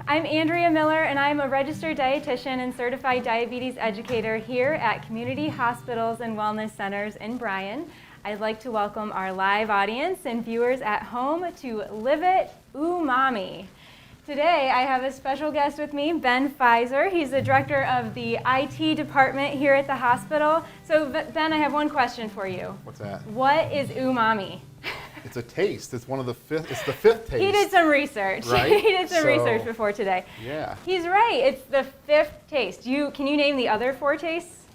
I'm Andrea Miller, and I'm a registered dietitian and certified diabetes educator here at Community Hospitals and Wellness Centers in Bryan. I'd like to welcome our live audience and viewers at home to Live It Umami. Today, I have a special guest with me, Ben Pfizer. He's the director of the IT department here at the hospital. So, Ben, I have one question for you. What's that? What is umami? It's a taste. It's one of the fifth. It's the fifth taste. He did some research. Right? He did some research before today. Yeah. He's right. It's the fifth taste. Can you name the other four tastes?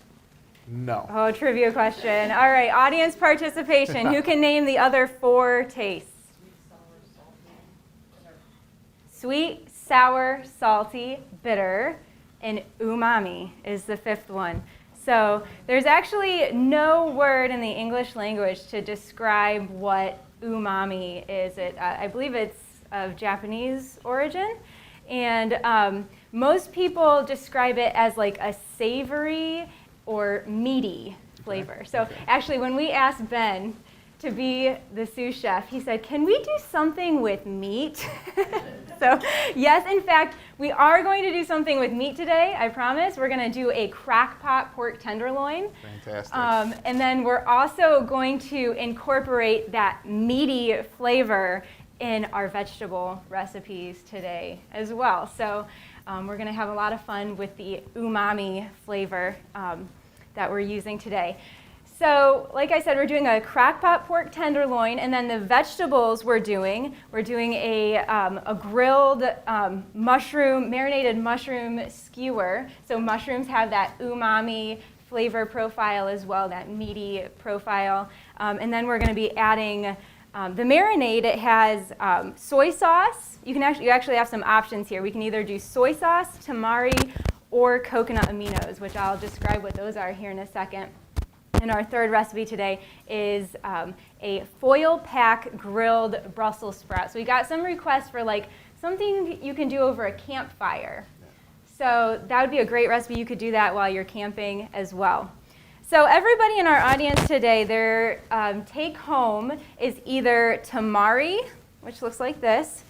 No. Oh, trivia question. All right, audience participation. Who can name the other four tastes? Sweet, sour, salty, bitter, and umami is the fifth one. So there's actually no word in the English language to describe what umami is. I believe it's of Japanese origin. And most people describe it as like a savory or meaty flavor. So actually, when we asked Ben to be the sous chef, he said, "Can we do something with meat?" So yes, in fact, we are going to do something with meat today, I promise. We're going to do a crock pot pork tenderloin. Fantastic. And then we're also going to incorporate that meaty flavor in our vegetable recipes today as well. So we're going to have a lot of fun with the umami flavor that we're using today. So, like I said, we're doing a crock pot pork tenderloin, and then the vegetables we're doing a grilled marinated mushroom skewer. So mushrooms have that umami flavor profile as well, that meaty profile. And then we're going to be adding the marinade. It has soy sauce. You actually have some options here. We can either do soy sauce, tamari, or coconut aminos, which I'll describe what those are here in a second. And our third recipe today is a foil pack grilled Brussels sprout. So we got some requests for like something you can do over a campfire. So that would be a great recipe. You could do that while you're camping as well. So everybody in our audience today, their take home is either tamari, which looks like this,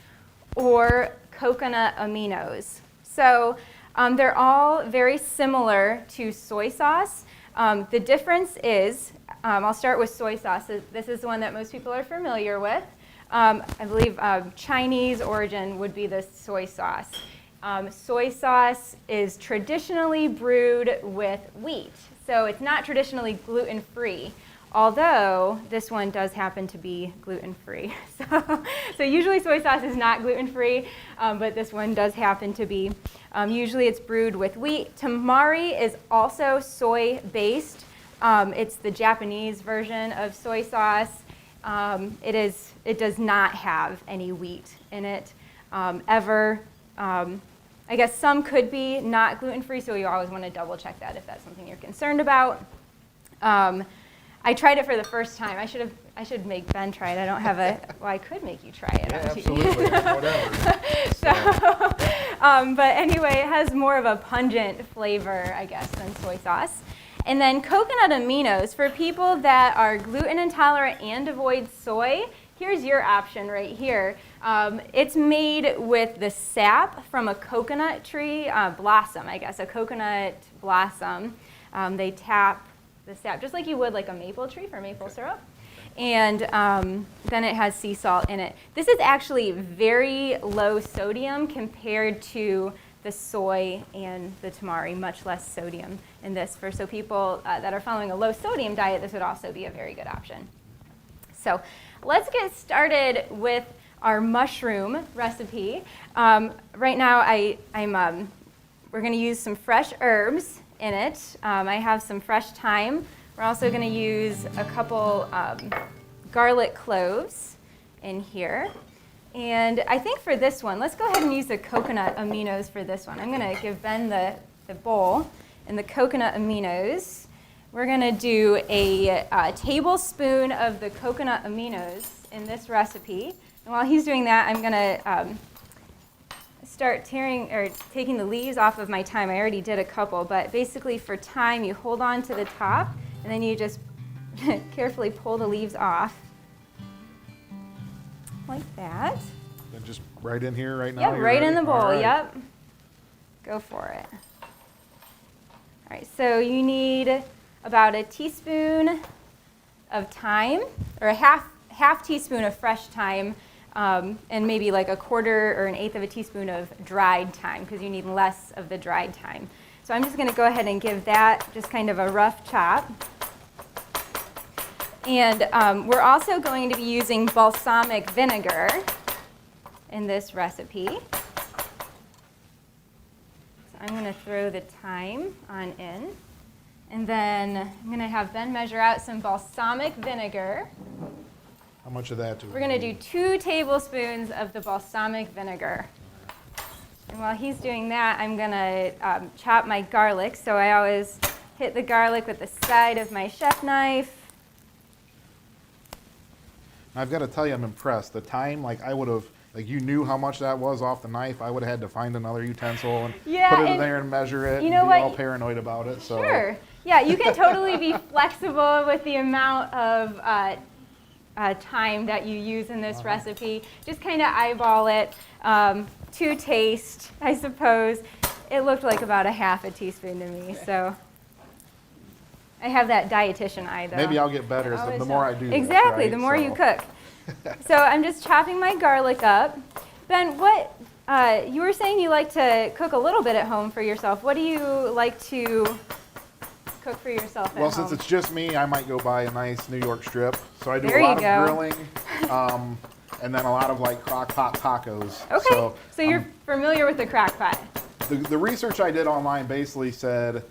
or coconut aminos. So they're all very similar to soy sauce. The difference is, I'll start with soy sauce. This is the one that most people are familiar with. I believe Chinese origin would be the soy sauce. Soy sauce is traditionally brewed with wheat, so it's not traditionally gluten-free, although this one does happen to be gluten-free. So usually soy sauce is not gluten-free, but this one does happen to be. Usually it's brewed with wheat. Tamari is also soy-based. It's the Japanese version of soy sauce. It does not have any wheat in it ever. I guess some could be not gluten-free, so you always want to double-check that if that's something you're concerned about. I tried it for the first time. I should make Ben try it. I don't have I could make you try it. Yeah, absolutely. Whatever. But anyway, it has more of a pungent flavor, I guess, than soy sauce. And then coconut aminos, for people that are gluten intolerant and avoid soy, here's your option right here. It's made with the sap from a coconut tree blossom, I guess, a coconut blossom. They tap the sap, just like you would like a maple tree for maple syrup. And then it has sea salt in it. This is actually very low sodium compared to the soy and the tamari, much less sodium in this. So people that are following a low sodium diet, this would also be a very good option. So let's get started with our mushroom recipe. Right now we're going to use some fresh herbs in it. I have some fresh thyme. We're also going to use a couple garlic cloves in here. And I think for this one, let's go ahead and use the coconut aminos for this one. I'm going to give Ben the bowl and the coconut aminos. We're going to do a tablespoon of the coconut aminos in this recipe. And while he's doing that, I'm going to start taking the leaves off of my thyme. I already did a couple, but basically for thyme, you hold on to the top, and then you just carefully pull the leaves off, like that. And just right in here right now? Yep, You're right in ready? the All bowl, right. yep. Go for it. All right, so you need about a teaspoon of thyme, or a half teaspoon of fresh thyme, and maybe like a quarter or an eighth of a teaspoon of dried thyme, because you need less of the dried thyme. So I'm just going to go ahead and give that just kind of a rough chop. And we're also going to be using balsamic vinegar in this recipe. So I'm going to throw the thyme on in. And then I'm going to have Ben measure out some balsamic vinegar. How much of that do we We're going to do need? 2 tablespoons of the balsamic vinegar. And while he's doing that, I'm going to chop my garlic. So I always hit the garlic with the side of my chef knife. I've got to tell you, I'm impressed. The time, like I would have, like you knew how much that was off the knife. I would have had to find another utensil and Yeah, put it in and there and measure it you and know be what? all paranoid about it. So. Sure. Yeah, you can totally be flexible with the amount of time that you use in this recipe. Just kind of eyeball it to taste, I suppose. It looked like about a half a teaspoon to me, so I have that dietitian eye, though. Maybe I'll get better as the more I do this, Exactly, right? the more you So- cook. So I'm just chopping my garlic up. Ben, what you were saying you like to cook a little bit at home for yourself. What do you like to cook for yourself at home? Well, since it's just me, I might go buy a nice New York strip. So I do There a you lot of go. grilling, and then a lot of like crock pot tacos. Okay, so you're familiar with the crock pot. The research I did online basically said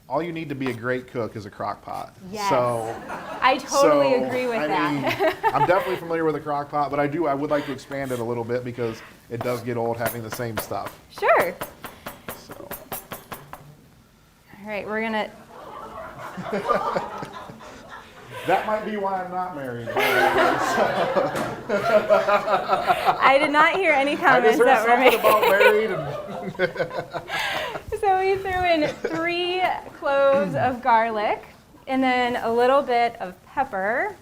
all you need to be a great cook is a crock pot. Yes. So I totally so, agree with I that. mean, I'm definitely familiar with a crock pot, but I would like to expand it a little bit because it does get old having the same stuff. Sure. So All right, we're gonna. that might be why I'm not married. I did not hear any I just comments heard that were something made. about married and So we threw in 3 cloves of garlic, and then a little bit of pepper.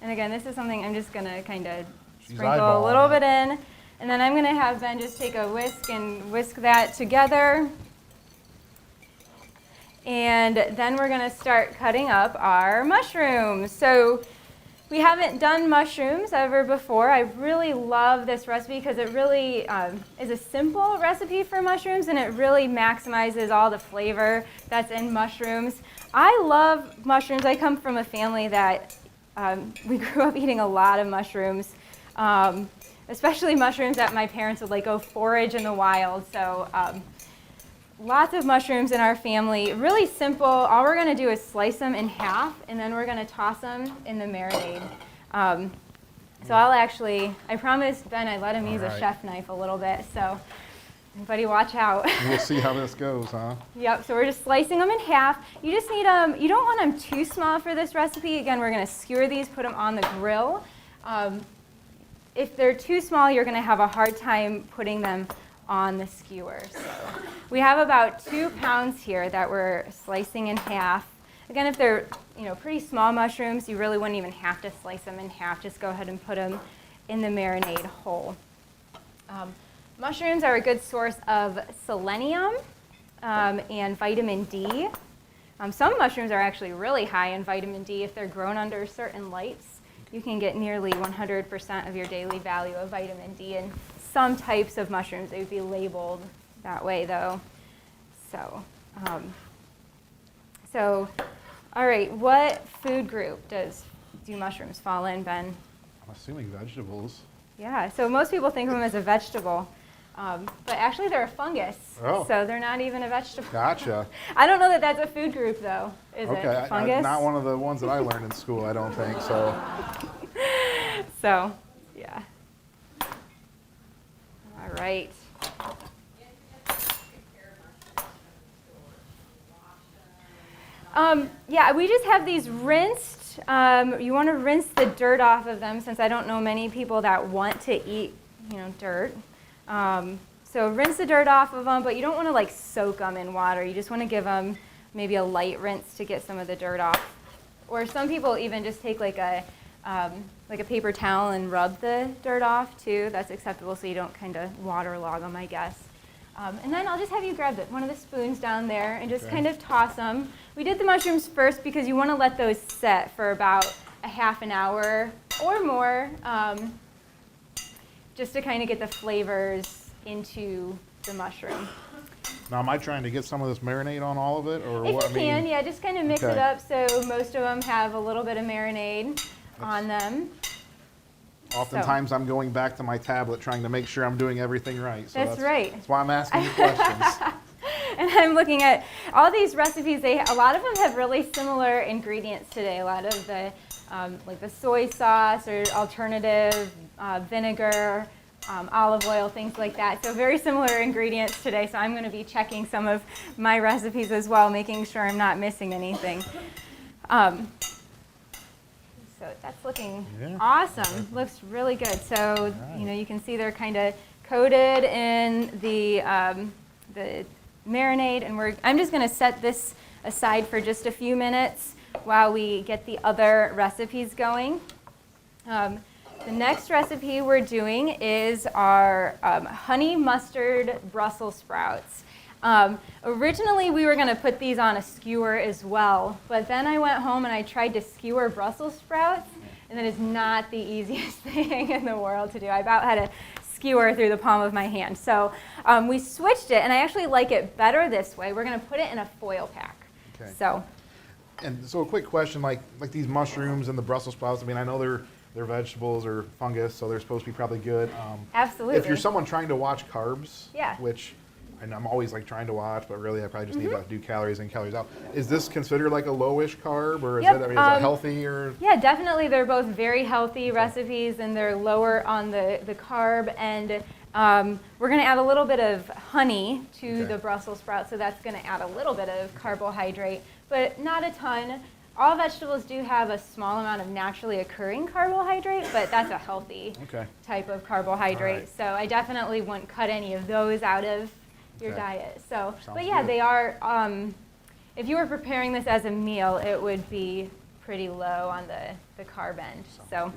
And again, this is something I'm just gonna kind of sprinkle a little eyeballing bit in, and then I'm gonna have Ben just take a whisk and whisk that together. And then we're gonna start cutting up our mushrooms. So we haven't done mushrooms ever before. I really love this recipe because it really is a simple recipe for mushrooms, and it really maximizes all the flavor that's in mushrooms. I love mushrooms. I come from a family that we grew up eating a lot of mushrooms, especially mushrooms that my parents would like go forage in the wild. So lots of mushrooms in our family. Really simple. All we're going to do is slice them in half, and then we're going to toss them in the marinade. So I promised Ben I'd let him use a right. chef knife a little bit, so everybody watch out. we'll see how this goes, huh? Yep, so we're just slicing them in half. You just need you don't want them too small for this recipe. Again, we're going to skewer these, put them on the grill. If they're too small, you're going to have a hard time putting them on the skewer. So we have about 2 pounds here that we're slicing in half. Again, if they're pretty small mushrooms, you really wouldn't even have to slice them in half. Just go ahead and put them in the marinade whole. Mushrooms are a good source of selenium and vitamin D. Some mushrooms are actually really high in vitamin D. If they're grown under certain lights, you can get nearly 100% of your daily value of vitamin D. And some types of mushrooms, they would be labeled that way, though. So, all right, what food group do mushrooms fall in, Ben? I'm assuming vegetables. Yeah, so most people think of them as a vegetable, but actually they're a fungus, Oh. so they're not even a vegetable. Gotcha. I don't know that that's a food group, though, is Okay, it? Fungus? not one of the ones that I learned in school, I don't think, so. So, yeah. All right. Yeah, we just have these rinsed. You want to rinse the dirt off of them, since I don't know many people that want to eat, dirt. So rinse the dirt off of them, but you don't want to like soak them in water. You just want to give them maybe a light rinse to get some of the dirt off. Or some people even just take like a like a paper towel and rub the dirt off too. That's acceptable so you don't kind of waterlog them, I guess. And then I'll just have you grab one of the spoons down there and just kind of toss them. We did the mushrooms first because you want to let those set for about a half an hour or more, just to kind of get the flavors into the mushroom. Now, am I trying to get some of this marinade on all of it, or If what? you can, yeah, just kind of mix it Okay. up so most of them have a little bit of marinade on them. Oftentimes, I'm going back to my tablet trying to make sure I'm doing everything right. So That's right. That's why I'm asking you questions. And I'm looking at all these recipes. A lot of them have really similar ingredients today. A lot of the like the soy sauce or alternative vinegar, olive oil, things like that. So very similar ingredients today. So I'm going to be checking some of my recipes as well, making sure I'm not missing anything. So that's looking awesome. Looks really good. So you know, you can see they're kind of coated in the marinade, and I'm just going to set this aside for just a few minutes while we get the other recipes going. The next recipe we're doing is our honey mustard Brussels sprouts. Originally, we were going to put these on a skewer as well, but then I went home and I tried to skewer Brussels sprouts, and that is not the easiest thing in the world to do. I about had a skewer through the palm of my hand. So we switched it, and I actually like it better this way. We're going to put it in a foil pack. Okay. And so a quick question, like these mushrooms and the Brussels sprouts, I mean, I know they're vegetables or fungus, so they're supposed to be probably good. Absolutely. If you're someone trying to watch carbs, Yeah. which and I'm always like trying to watch, but really I probably just need to do calories in, calories out. Is this considered like a lowish carb, or is Yep, it, I mean, is it healthy, or? Yeah, definitely. They're both very healthy recipes, and they're lower on the carb. And we're going to add a little bit of honey to the Brussels sprout, so that's going to add a little bit of carbohydrate, but not a ton. All vegetables do have a small amount of naturally occurring carbohydrate, but that's a healthy type of carbohydrate. So I definitely wouldn't cut any of those out of your diet. So, but yeah, they are, if you were preparing this as a meal, it would be pretty low on the carb end. So,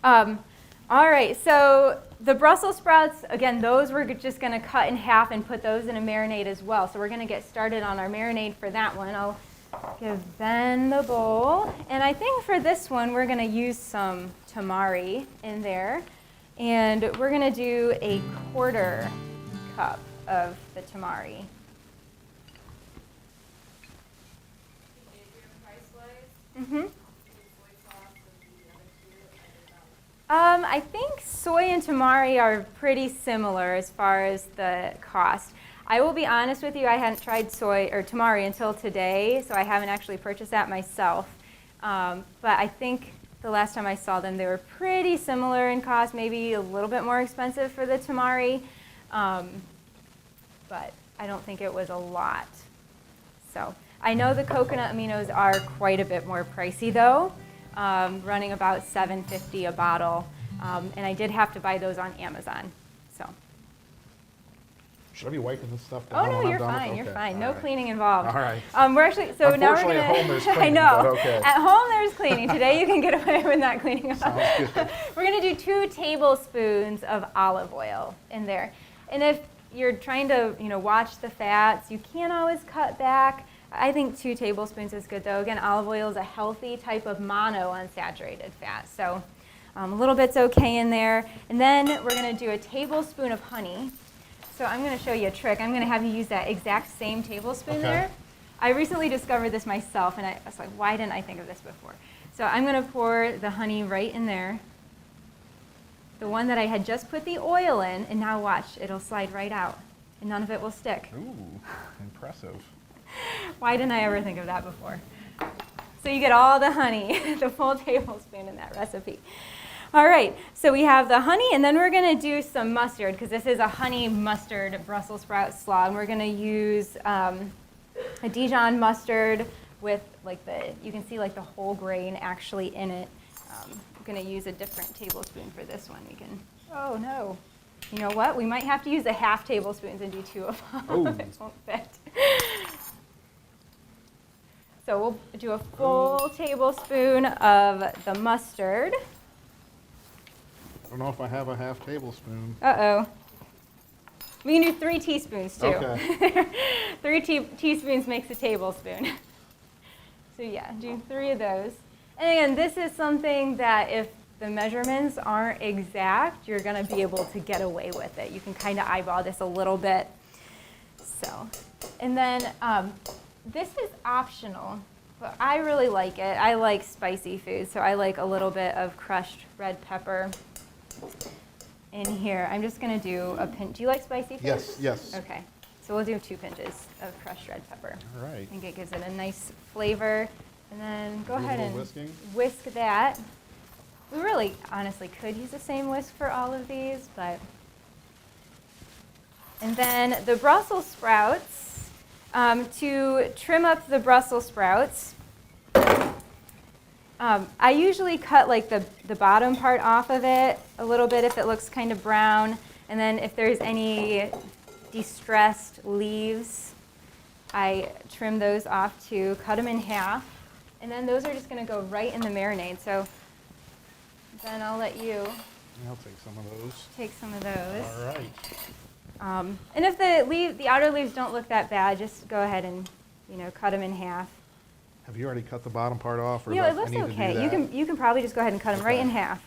all right, so the Brussels sprouts, again, those we're just going to cut in half and put those in a marinade as well. So we're going to get started on our marinade for that one. I'll give Ben the bowl. And I think for this one, we're going to use some tamari in there. And we're going to do a 1/4 cup of the tamari. Mm-hmm. I think soy and tamari are pretty similar as far as the cost. I will be honest with you, I hadn't tried soy or tamari until today, so I haven't actually purchased that myself. But I think the last time I saw them, they were pretty similar in cost, maybe a little bit more expensive for the tamari. But I don't think it was a lot. So I know the coconut aminos are quite a bit more pricey though, running about $7.50 a bottle. And I did have to buy those on Amazon. So. Should I be wiping this stuff down? Oh no, you're fine. You're fine. No cleaning involved. All right. We're actually so now we're gonna. At home there's cleaning, I know. but okay. At home there's cleaning. Today you can get away with not cleaning up. Sounds good. We're gonna do 2 tablespoons of olive oil in there, and if you're trying to watch the fats, you can't always cut back. I think 2 tablespoons is good though. Again, olive oil is a healthy type of monounsaturated fat, so a little bit's okay in there. And then we're gonna do a tablespoon of honey. So I'm going to show you a trick. I'm going to have you use that exact same tablespoon there. I recently discovered this myself, and I was like, why didn't I think of this before? So I'm going to pour the honey right in there, the one that I had just put the oil in, and now watch, it'll slide right out, and none of it will stick. Ooh, impressive. Why didn't I ever think of that before? So you get all the honey, the full tablespoon in that recipe. All right, so we have the honey, and then we're going to do some mustard, because this is a honey mustard Brussels sprout slaw, and we're going to use a Dijon mustard with you can see like the whole grain actually in it. I'm going to use a different tablespoon for this one. Oh no, you know what? We might have to use a half tablespoons and do 2 of them. Oh. It won't fit. So we'll do a full tablespoon of the mustard. I don't know if I have a half tablespoon. Uh-oh. We can do 3 teaspoons too. Okay. 3 teaspoons makes a tablespoon. So yeah, do 3 of those. And again, this is something that if the measurements aren't exact, you're gonna be able to get away with it. You can kind of eyeball this a little bit. So, and then this is optional, but I really like it. I like spicy food, so I like a little bit of crushed red pepper in here. I'm just gonna do a pinch. Do you like spicy food? Yes, yes. Okay, so we'll do 2 pinches of crushed red pepper. All right. I think it gives it a nice flavor. And then go Do a ahead little and whisking. whisk that. We really, honestly, could use the same whisk for all of these, but. And then the Brussels sprouts, to trim up the Brussels sprouts, I usually cut like the bottom part off of it a little bit if it looks kind of brown. And then if there's any distressed leaves, I trim those off too, cut them in half. And then those are just going to go right in the marinade. So then I'll let you I'll take some of those. take some of those. All right. And if the outer leaves don't look that bad, just go ahead and cut them in half. Have you already cut the bottom part off? Or It I looks need to do okay. that? You can probably just go ahead and cut them right Okay. in half.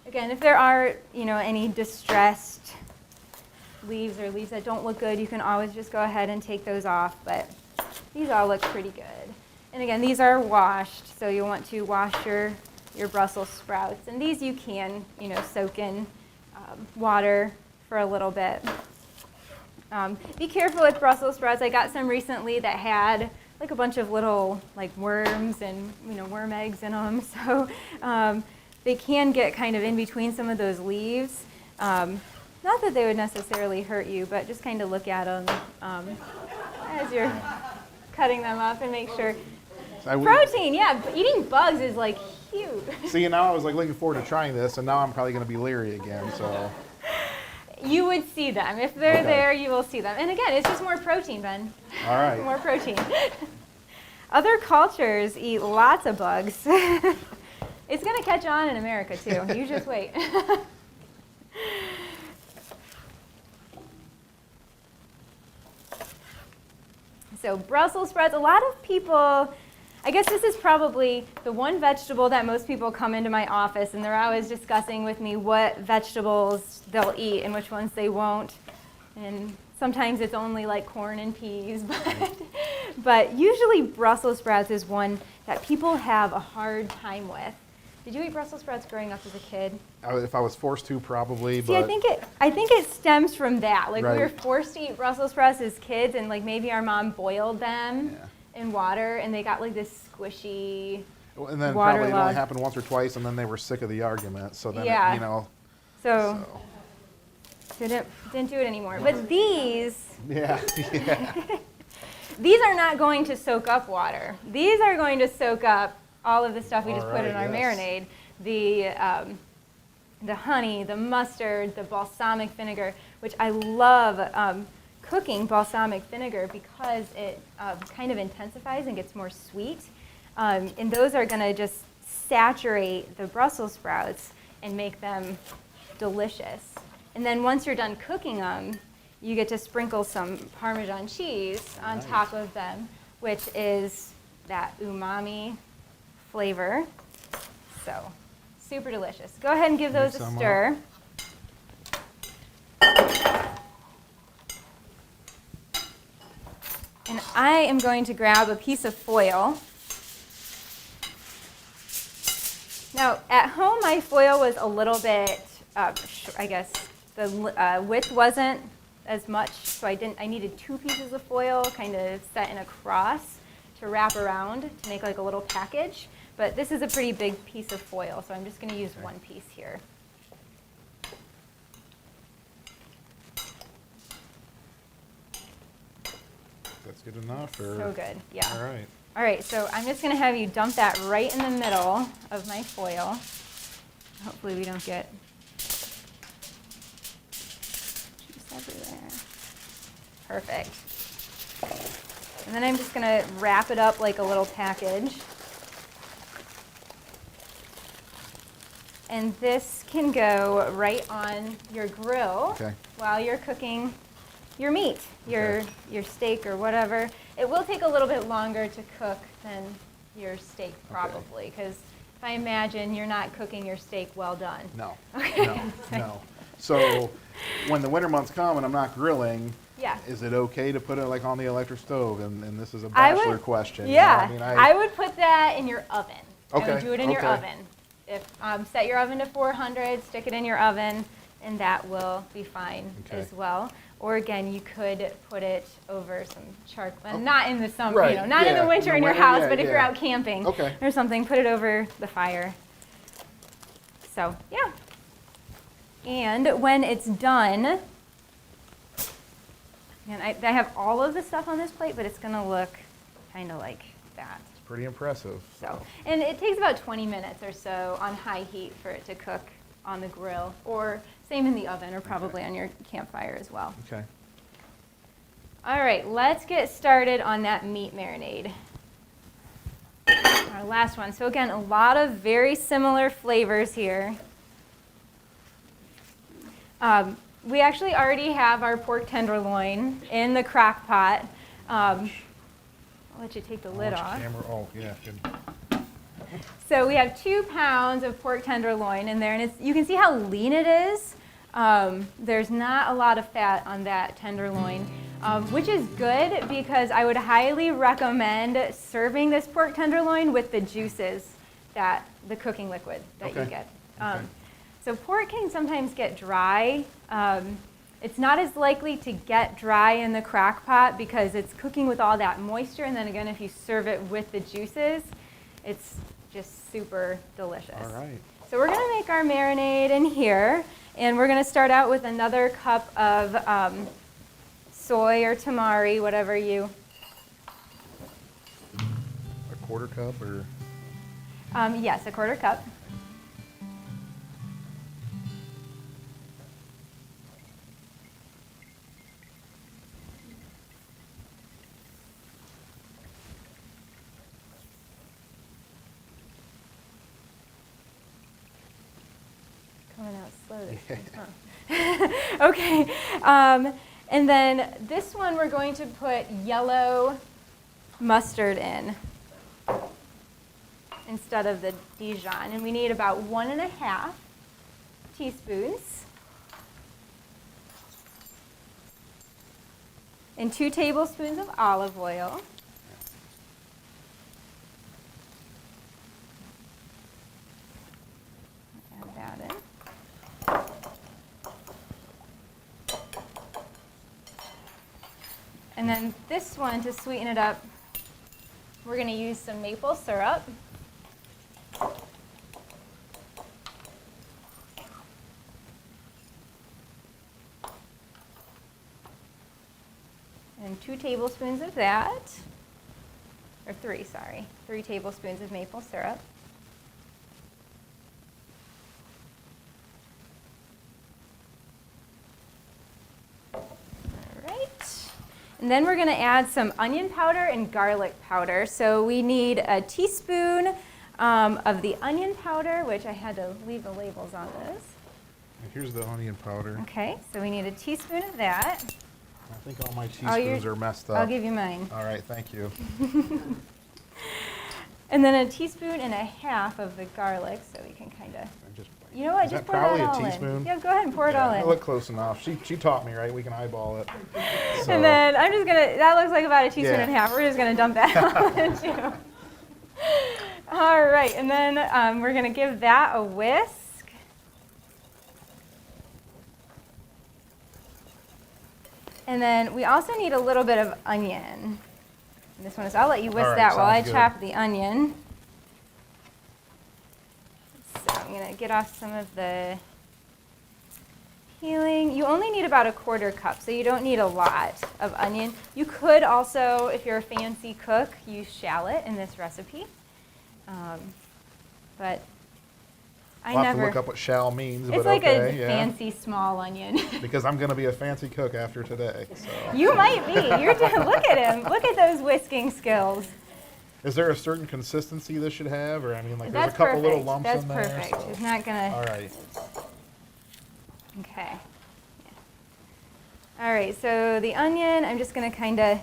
Again, if there are any distressed leaves or leaves that don't look good, you can always just go ahead and take those off. But these all look pretty good. And again, these are washed, so you'll want to wash your Brussels sprouts. And these you can soak in water for a little bit. Be careful with Brussels sprouts. I got some recently that had like a bunch of little like worms and worm eggs in them, so they can get kind of in between some of those leaves. Not that they would necessarily hurt you, but just kind of look at them as you're cutting them up and make sure. Protein, yeah. Eating bugs is like huge. See, now I was like looking forward to trying this, and now I'm probably going to be leery again. So. You would see them. If they're Okay. there, you will see them. And again, it's just more protein, Ben. All right. More protein. Other cultures eat lots of bugs. It's going to catch on in America, too. You just wait. So Brussels sprouts, a lot of people, I guess this is probably the one vegetable that most people come into my office and they're always discussing with me what vegetables they'll eat and which ones they won't. And sometimes it's only like corn and peas, but usually Brussels sprouts is one that people have a hard time with. Did you eat Brussels sprouts growing up as a kid? If I was forced to, probably. See, but I think it stems from that. Like Right. we were forced to eat Brussels sprouts as kids, and like maybe our mom boiled them in water, and they got like this squishy. And then waterlogged. probably it only happened once or twice, and then they were sick of the argument. So then, Yeah. So. Didn't do it anymore. But these Yeah. Yeah. these are not going to soak up water. These are going to soak up all of the stuff we just All put in right, our yes. marinade. The honey, the mustard, the balsamic vinegar, which I love cooking balsamic vinegar because it kind of intensifies and gets more sweet. And those are going to just saturate the Brussels sprouts and make them delicious. And then once you're done cooking them, you get to sprinkle some Parmesan cheese on top of them, which is that umami flavor. So super delicious. Go ahead and give those Mix a them stir. And I am going to grab a piece of foil. Now, at home, my foil was a little bit, I guess, the width wasn't as much, so I needed 2 pieces of foil kind of set in a cross to wrap around to make like a little package. But this is a pretty big piece of foil, so I'm just going to use 1 piece here. That's good enough? Or? So good, yeah. All right. All right, so I'm just going to have you dump that right in the middle of my foil. Hopefully we don't get juice everywhere. Perfect. And then I'm just going to wrap it up like a little package. And this can go right on your grill while you're cooking your meat, your steak or whatever. It will take a little bit longer to cook than your steak probably, because if I imagine you're not cooking your steak well done. No, Okay. no. So when the winter months come and I'm not grilling, Yeah. is it okay to put it like on the electric stove? And this is a I bachelor would- question. Yeah, You know? I would put that in your oven. I Okay, would do it in your okay. oven. If set your oven to 400, stick it in your oven, and that will be fine as well. Or again, you could put it over some charcoal, not in the summer, Right, not in yeah, the winter in in the your winter, house, yeah, but if you're yeah. out camping Okay. or something, put it over the fire. So yeah. And when it's done, and I have all of the stuff on this plate, but it's gonna look kind of like that. It's pretty impressive. So, and it takes about 20 minutes or so on high heat for it to cook on the grill, or same in the oven, or probably on your campfire as well. Okay. All right, let's get started on that meat marinade. Our last one. So again, a lot of very similar flavors here. We actually already have our pork tenderloin in the crock pot. I'll let you take the lid off. Oh, yeah. Good. So we have 2 pounds of pork tenderloin in there, and you can see how lean it is. There's not a lot of fat on that tenderloin, which is good because I would highly recommend serving this pork tenderloin with the juices, the cooking liquid that you get. So pork can sometimes get dry. It's not as likely to get dry in the crock pot because it's cooking with all that moisture, and then again, if you serve it with the juices, it's just super delicious. All right. So we're gonna make our marinade in here, and we're gonna start out with another cup of soy or tamari, whatever you. A quarter cup or? Yes, a quarter cup. Coming out slow this time, huh? Okay, and then this one we're going to put yellow mustard in instead of the Dijon, and we need about 1.5 teaspoons and 2 tablespoons of olive oil. Add that in. And then this one, to sweeten it up, we're going to use some maple syrup. And 2 tablespoons of that, or 3, sorry, 3 tablespoons of maple syrup. And then we're going to add some onion powder and garlic powder. So we need a teaspoon of the onion powder, which I had to leave the labels on this. Here's the onion powder. Okay, so we need a teaspoon of that. I think all my teaspoons are messed up. I'll give you mine. All right, thank you. And then a teaspoon and a half of the garlic, so we can kind of. You know what? Is just that pour probably that all a teaspoon? in. Yeah, go ahead and pour it all in. I look close enough. She taught me, right? We can eyeball it. So. And then I'm just gonna. That looks like about a teaspoon Yeah. and a half. We're just gonna dump that all in too. All right, and then we're gonna give that a whisk. And then we also need a little bit of onion. And this one is. I'll let you whisk All right, that while I sounds good. chop the onion. So I'm going to get off some of the peeling. You only need about a quarter cup, so you don't need a lot of onion. You could also, if you're a fancy cook, use shallot in this recipe. But I'll have to look up what shall means, It's but like okay, a yeah. fancy small onion. Because I'm going to be a fancy cook after today. So. You might be. Look at him. Look at those whisking skills. Is there a certain consistency this should have, or I mean, like That's there's a couple little perfect. lumps That's in there. perfect. So. It's not gonna. All right. Okay. All right. So the onion, I'm just gonna kind of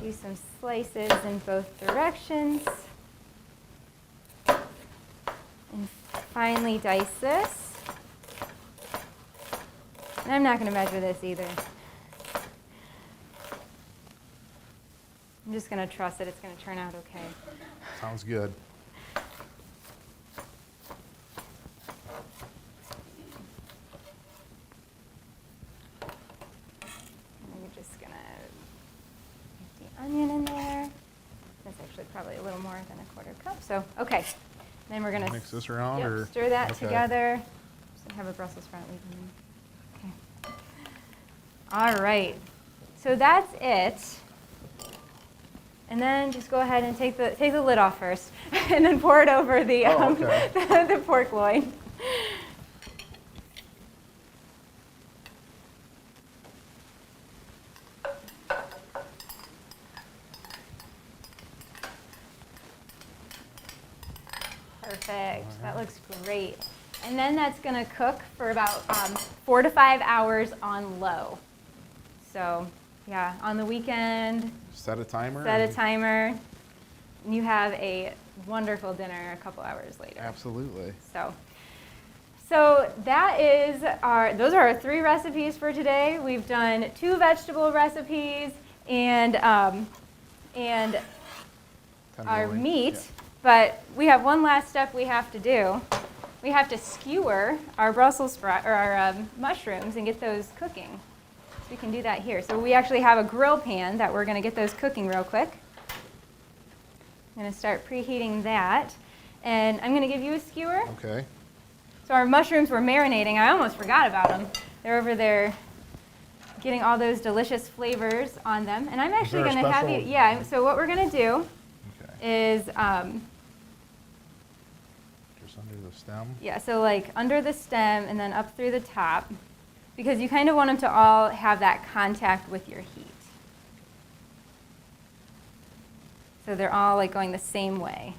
do some slices in both directions, and finely dice this. And I'm not gonna measure this either. I'm just gonna trust that it's gonna turn out okay. Sounds good. I'm just gonna get the onion in there. That's actually probably a little more than a quarter cup. So, okay. Then we're gonna Mix this around, yep, or stir that okay. together. Just have a Brussels sprout leaf in there. Okay. All right. So that's it. And then just go ahead and take the lid off first, and then pour it over the okay. the pork loin. Perfect. That looks great. And then that's going to cook for about 4 to 5 hours on low. So, yeah, on the weekend, Set a timer. set a timer, and you have a wonderful dinner a couple hours later. Absolutely. So that is those are our 3 recipes for today. We've done 2 vegetable recipes and our Tenderloin. meat, Yeah. but we have one last step we have to do. We have to skewer our Brussels sprout or our mushrooms and get those cooking. So we can do that here. So we actually have a grill pan that we're going to get those cooking real quick. I'm going to start preheating that, and I'm going to give you a skewer. Okay. So our mushrooms were marinating. I almost forgot about them. They're over there getting all those delicious flavors on them. And I'm actually there a going to have you, special- yeah, so what we're going to do Okay. is, Just under the stem. yeah, so like under the stem and then up through the top, because you kind of want them to all have that contact with your heat. So they're all like going the same way.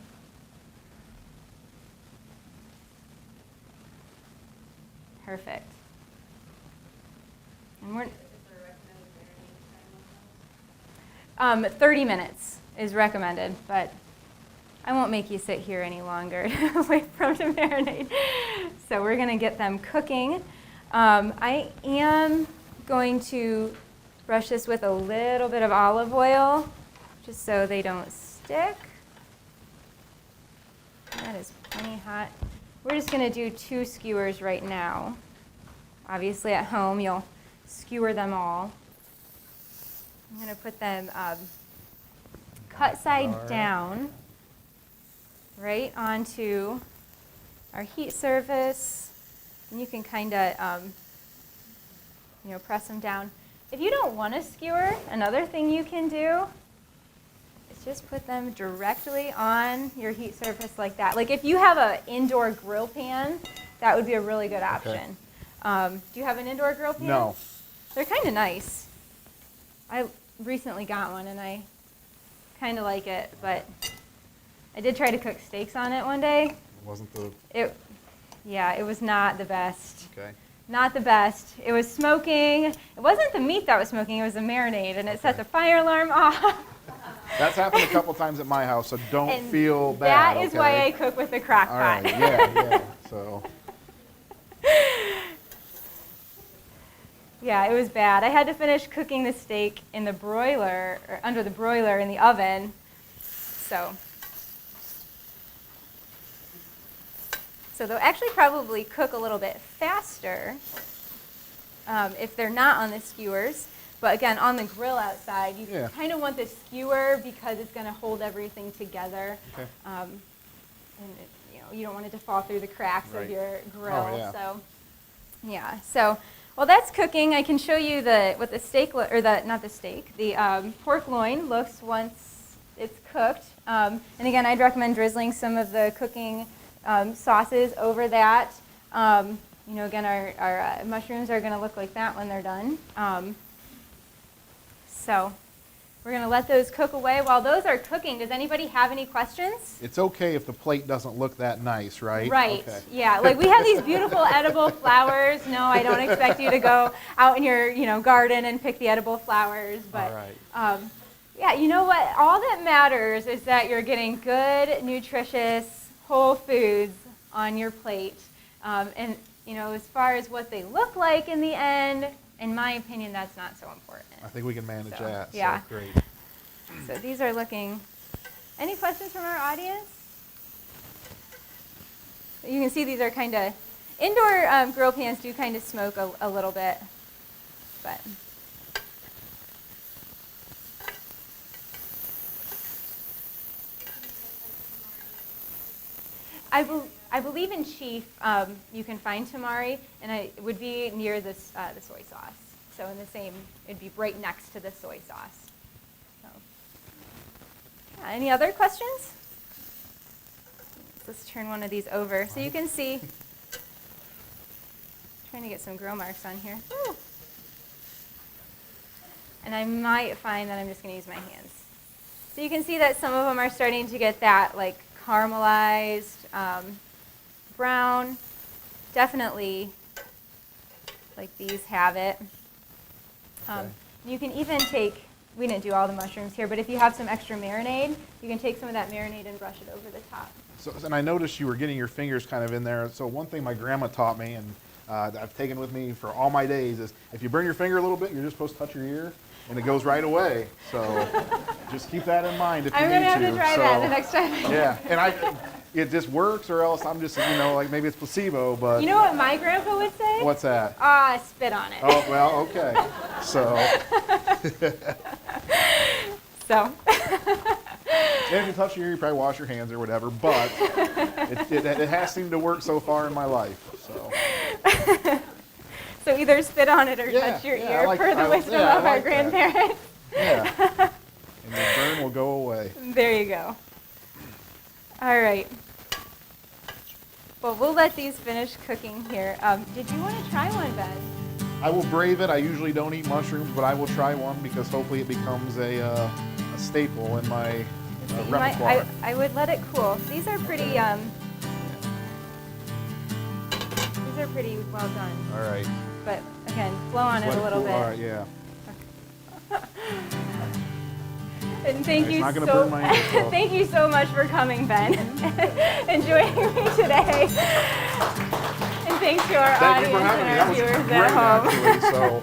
Perfect. And we're 30 minutes is recommended, but I won't make you sit here any longer to wait for them to marinate. So we're going to get them cooking. I am going to brush this with a little bit of olive oil, just so they don't stick. That is plenty hot. We're just going to do 2 skewers right now. Obviously at home you'll skewer them all. I'm going to put them cut side down right onto our heat surface. And you can kind of press them down. If you don't want to skewer, another thing you can do is just put them directly on your heat surface like that. Like if you have an indoor grill pan, that would be a really good option. Do you have an indoor grill pan? No. They're kind of nice. I recently got one and I kind of like it, but I did try to cook steaks on it one day. Wasn't the... It was not the best. Okay. Not the best. It was smoking. It wasn't the meat that was smoking, it was the marinade, and it set the fire alarm off. That's happened a couple times at my house, so don't And feel bad. That is why I cook with the crock All pot. right, yeah, so... Yeah, it was bad. I had to finish cooking the steak in the broiler, or under the broiler in the oven. So they'll actually probably cook a little bit faster if they're not on the skewers. But again, on the grill outside, you kind of want the skewer because it's going to hold everything together. Okay. And you don't want it to fall through the cracks of your grill. Oh, yeah. So yeah. So while that's cooking, I can show you what the steak the pork loin looks once it's cooked. And again, I'd recommend drizzling some of the cooking sauces over that. You know, again, our mushrooms are going to look like that when they're done. So we're going to let those cook away. While those are cooking, does anybody have any questions? It's okay if the plate doesn't look that nice, right? Right, Okay. yeah. Like we have these beautiful edible flowers. No, I don't expect you to go out in your garden and pick the edible flowers. But All right. yeah, you know what? All that matters is that you're getting good, nutritious, whole foods on your plate. And you know, as far as what they look like in the end, in my opinion, that's not so important. I think we can manage So, that. yeah. So great. So these are looking. Any questions from our audience? You can see these are kind of indoor grill pans do kind of smoke a little bit, but. I believe in Chief you can find tamari, and it would be near this, the soy sauce. So in the same, it'd be right next to the soy sauce. So, yeah, any other questions? Let's turn one of these over so you can see. Trying to get some grill marks on here. Ooh. And I might find that I'm just going to use my hands. So you can see that some of them are starting to get that like caramelized brown. Definitely, like these have it. Okay. You can even take, we didn't do all the mushrooms here, but if you have some extra marinade, you can take some of that marinade and brush it over the top. So, and I noticed you were getting your fingers kind of in there. So one thing my grandma taught me, and I've taken with me for all my days, is if you burn your finger a little bit, you're just supposed to touch your ear, and it goes right away. So just keep that in mind if you I'm need going to. to have to try that the next time. Yeah, and it just works, or else I'm just, like maybe it's placebo, but. You know what my grandpa would say? What's that? Spit on it. Oh, well, okay. So. So. And if you touch your ear, you probably wash your hands or whatever, but it has seemed to work so far in my life. So, So either spit on it or Yeah, touch your yeah, ear, per the wisdom I of our like that. grandparents. Yeah. And the burn will go away. There you go. All right. Well, we'll let these finish cooking here. Did you want to try one, Ben? I will brave it. I usually don't eat mushrooms, but I will try one because hopefully it becomes a staple in my repertoire. I would let it cool. These are pretty. These are pretty well done. All right. But again, blow on it Let a little cool. bit. All right, yeah. And thank It's you not gonna burn my ear, so. thank you so much for coming, Ben, and joining me today. And thanks to our Thank you audience for having and me. our That was viewers great, at home. actually. So